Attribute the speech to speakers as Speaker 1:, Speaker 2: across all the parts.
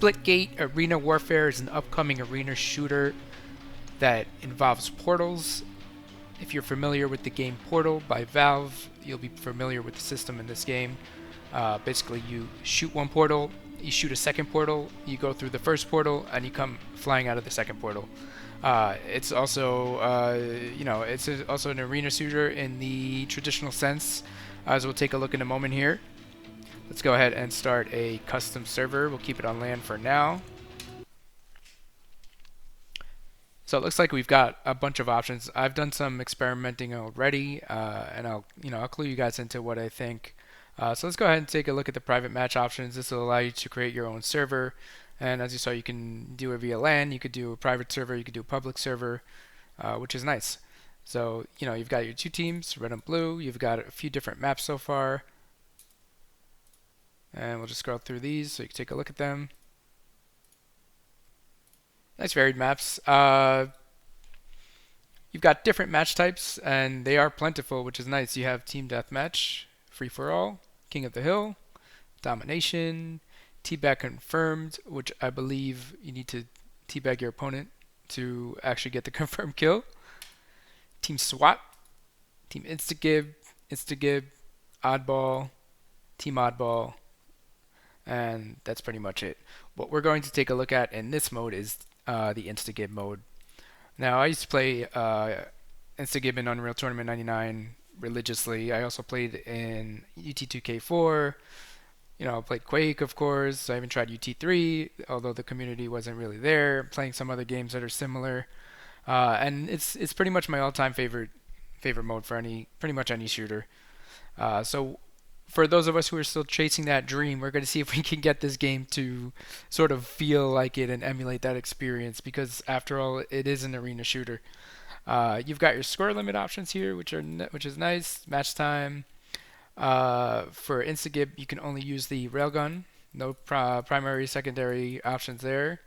Speaker 1: Splitgate Arena Warfare is an upcoming arena shooter that involves portals. If you're familiar with the game Portal by Valve, you'll be familiar with the system in this game. Basically, you shoot one portal, you shoot a second portal, you go through the first portal, and you come flying out of the second portal. It's also, it's also an arena shooter in the traditional sense, as we'll take a look in a moment here. Let's go ahead and start a custom server. We'll keep it on land for now. So it looks like we've got a bunch of options. I've done some experimenting already, and I'll clue you guys into what I think. So let's go ahead and take a look at the private match options. This will allow you to create your own server, and as you saw, you can do it via LAN. You could do a private server, you could do a public server, which is nice. So you've got your two teams, red and blue. You've got a few different maps so far, and we'll just scroll through these so you can take a look at them. Nice varied maps. You've got different match types, and they are plentiful, which is nice. You have Team Deathmatch, Free for All, King of the Hill, Domination, Teabag Confirmed, which I believe you need to teabag your opponent to actually get the confirmed kill. Team SWAT, Team Instigib, Oddball, Team Oddball, and that's pretty much it. What we're going to take a look at in this mode is the Instigate Mode. Now, I used to play Instigib in Unreal Tournament 99 religiously. I also played in UT2K4. I played Quake, of course. I even tried UT3, although the community wasn't really there. Playing some other games that are similar, and it's pretty much my all-time favorite mode for pretty much any shooter. So for those of us who are still chasing that dream, we're going to see if we can get this game to sort of feel like it and emulate that experience, because after all, it is an arena shooter. You've got your score limit options here, which is nice. Match time. For Instigib, you can only use the railgun. No primary, secondary options there.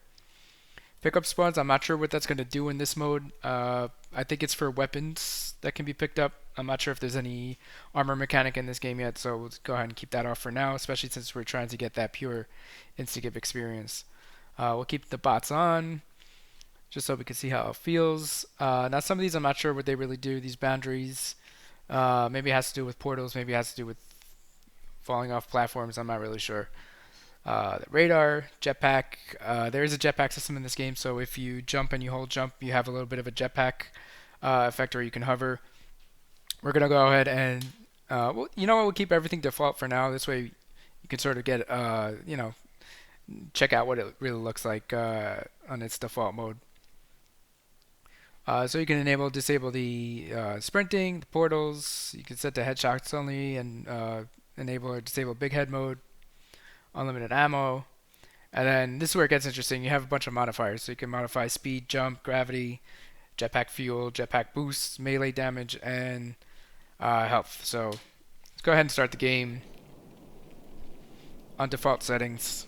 Speaker 1: Pickup spawns, I'm not sure what that's going to do in this mode. I think it's for weapons that can be picked up. I'm not sure if there's any armor mechanic in this game yet, so let's go ahead and keep that off for now, especially since we're trying to get that pure Instigib experience. We'll keep the bots on, just so we can see how it feels. Now, some of these I'm not sure what they really do, these boundaries. Maybe it has to do with portals, maybe it has to do with falling off platforms, I'm not really sure. The radar, jetpack, there is a jetpack system in this game, so if you jump and you hold jump, you have a little bit of a jetpack effect where you can hover. We're going to go ahead and, we'll keep everything default for now. This way you can sort of get, check out what it really looks like on its default mode. So you can disable the sprinting, the portals. You can set to headshots only and enable or disable big head mode, unlimited ammo. And then this is where it gets interesting. You have a bunch of modifiers. So you can modify speed, jump, gravity, jetpack fuel, jetpack boost, melee damage, and health. So let's go ahead and start the game on default settings.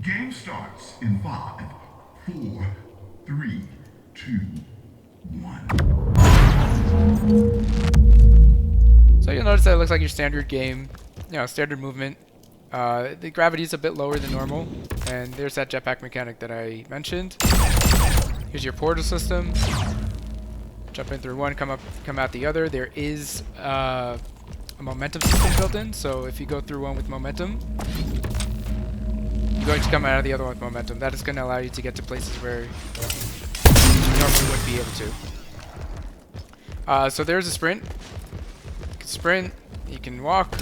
Speaker 2: Game starts in 5, 4, 3, 2, 1.
Speaker 1: So you'll notice that it looks like your standard game, standard movement. The gravity is a bit lower than normal, and there's that jetpack mechanic that I mentioned. Here's your portal system. Jump in through one, come out the other. There is a momentum system built in, so if you go through one with momentum, you're going to come out of the other one with momentum. That is going to allow you to get to places where you normally wouldn't be able to. So there's a sprint. You can sprint, you can walk.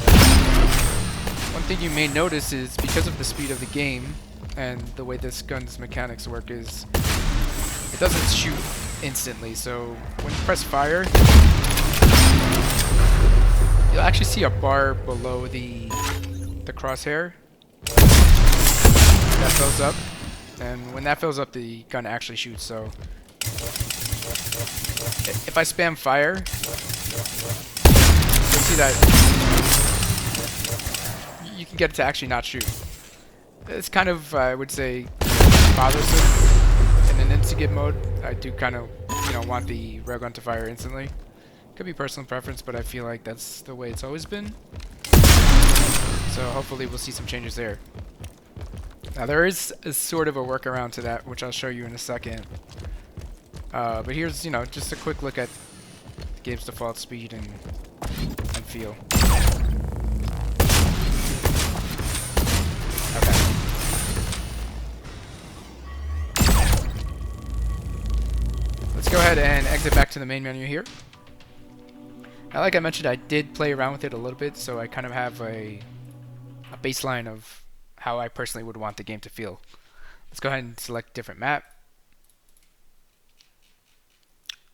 Speaker 1: One thing you may notice is because of the speed of the game and the way this gun's mechanics work is it doesn't shoot instantly. So when you press fire, you'll actually see a bar below the crosshair that fills up, and when that fills up, the gun actually shoots. So if I spam fire, you'll see that you can get it to actually not shoot. It's kind of, I would say, bothersome. In an Instigate mode, I do kind of, want the railgun to fire instantly. Could be personal preference, but I feel like that's the way it's always been. So hopefully we'll see some changes there. Now there is sort of a workaround to that, which I'll show you in a second. But here's, just a quick look at the game's default speed and feel. Okay. Let's go ahead and exit back to the main menu here. Now, like I mentioned, I did play around with it a little bit, so I kind of have a baseline of how I personally would want the game to feel. Let's go ahead and select different map.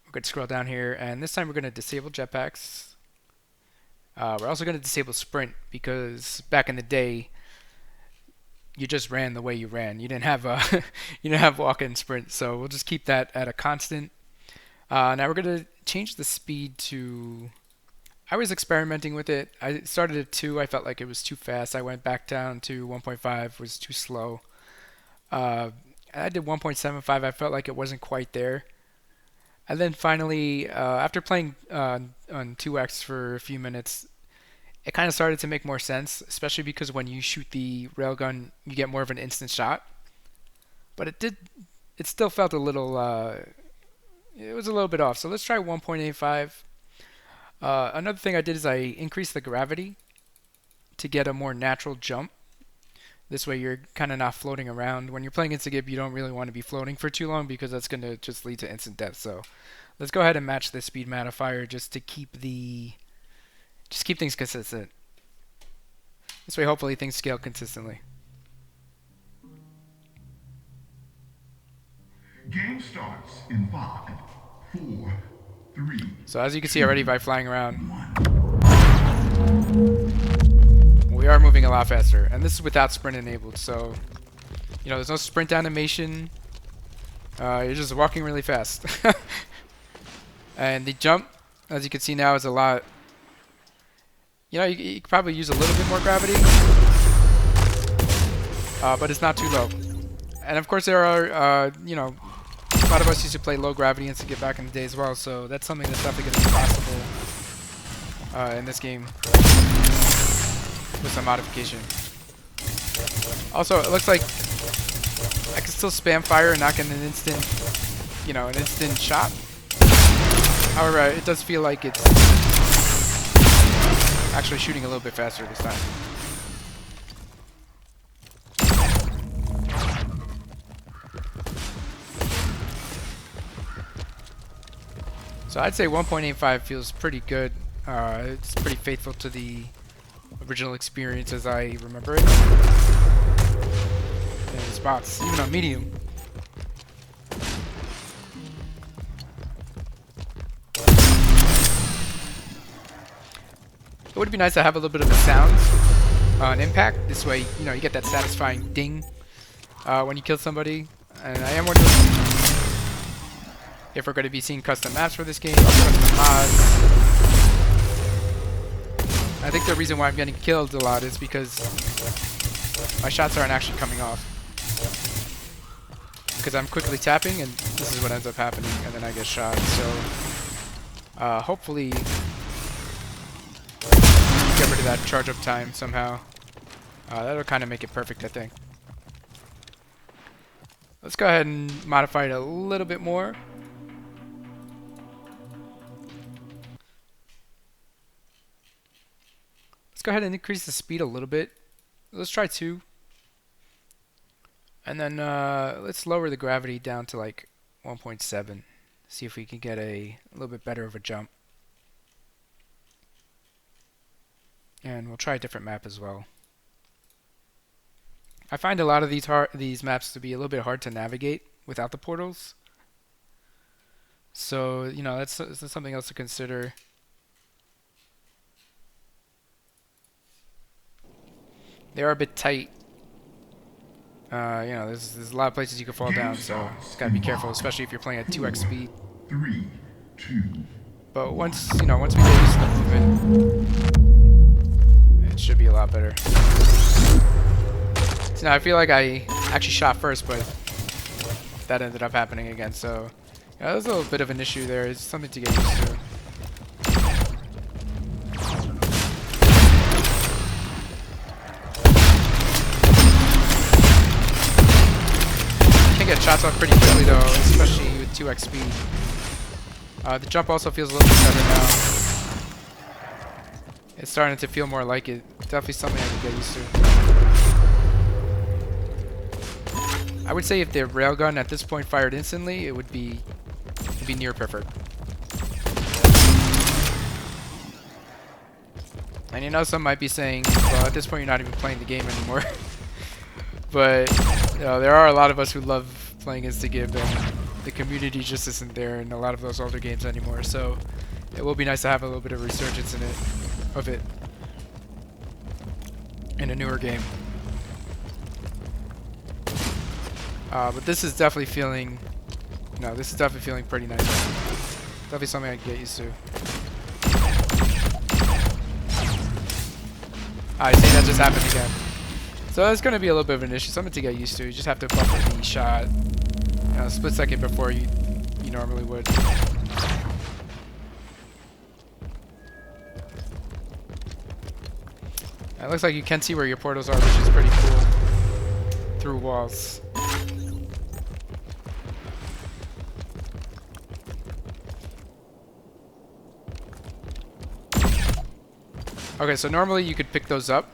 Speaker 1: We're going to scroll down here, and this time we're going to disable jetpacks. We're also going to disable sprint, because back in the day, you just ran the way you ran. You didn't have you didn't have walk and sprint, so we'll just keep that at a constant. Now we're going to change the speed to... I was experimenting with it. I started at 2. I felt like it was too fast. I went back down to 1.5. Was too slow. I did 1.75. I felt like it wasn't quite there. And then finally, after playing on 2x for a few minutes, it kind of started to make more sense, especially because when you shoot the railgun, you get more of an instant shot. But it still felt a little, it was a little bit off. So let's try 1.85. Another thing I did is I increased the gravity to get a more natural jump. This way you're kind of not floating around. When you're playing Instigate, you don't really want to be floating for too long because that's going to just lead to instant death. So let's go ahead and match the speed modifier just to keep things consistent. This way hopefully things scale consistently.
Speaker 2: Game starts in 5, 4, 3.
Speaker 1: So as you can see already by flying around, we are moving a lot faster, and this is without sprint enabled. So there's no sprint animation. You're just walking really fast. And the jump, as you can see now, is a lot. You could probably use a little bit more gravity, but it's not too low. And of course there are a lot of us used to play low gravity Instigate back in the day as well, so that's something that's definitely going to be possible in this game with some modification. Also, it looks like I can still spam fire and not get an instant, an instant shot. However, it does feel like it's actually shooting a little bit faster this time. So I'd say 1.85 feels pretty good. It's pretty faithful to the original experience as I remember it. And the spots, even on medium. It would be nice to have a little bit of a sound on impact. This way, you get that satisfying ding when you kill somebody. And I am wondering if we're going to be seeing custom maps for this game, or custom mods. I think the reason why I'm getting killed a lot is because my shots aren't actually coming off. Because I'm quickly tapping, and this is what ends up happening, and then I get shot. So, hopefully, get rid of that charge up time somehow. That'll kind of make it perfect, I think. Let's go ahead and modify it a little bit more. Let's go ahead and increase the speed a little bit. Let's try 2. And then let's lower the gravity down to like 1.7. See if we can get a little bit better of a jump. And we'll try a different map as well. I find a lot of these maps to be a little bit hard to navigate without the portals. So, that's something else to consider. They are a bit tight. There's a lot of places you can fall down, so just gotta be careful, especially if you're playing at 2x speed.
Speaker 2: 3, 2.
Speaker 1: But once we get used to the movement, it should be a lot better. So now I feel like I actually shot first, but that ended up happening again. So there's a little bit of an issue there. It's something to get used to. get shots off pretty quickly though, especially with 2x speed. The jump also feels a little bit better now. It's starting to feel more like it. Definitely something I can get used to. I would say if the railgun at this point fired instantly, it would be near perfect. And you know, some might be saying, well, at this point you're not even playing the game anymore. But you know, there are a lot of us who love playing Instigib, and the community just isn't there in a lot of those older games anymore. So it will be nice to have a little bit of resurgence in it in a newer game. But this is definitely feeling, this is definitely feeling pretty nice. Definitely something I can get used to. I see that just happened again. So that's going to be a little bit of an issue, something to get used to. You just have to buffer the shot, a split second before you normally would. It looks like you can see where your portals are, which is pretty cool. Through walls. Okay, so normally you could pick those up.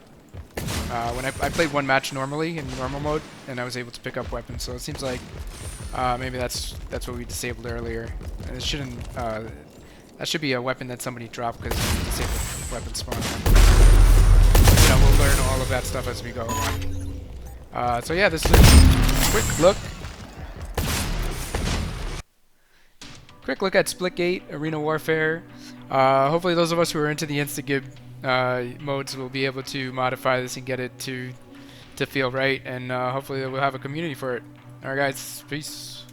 Speaker 1: When I played one match normally in normal mode, and I was able to pick up weapons. So it seems like maybe that's what we disabled earlier. And it shouldn't. That should be a weapon that somebody dropped because we disabled weapon spawn. We'll learn all of that stuff as we go along. So yeah, this is a quick look at Splitgate, Arena Warfare. Hopefully those of us who are into the Instigib modes will be able to modify this and get it to feel right, and hopefully we'll have a community for it. Alright guys, peace.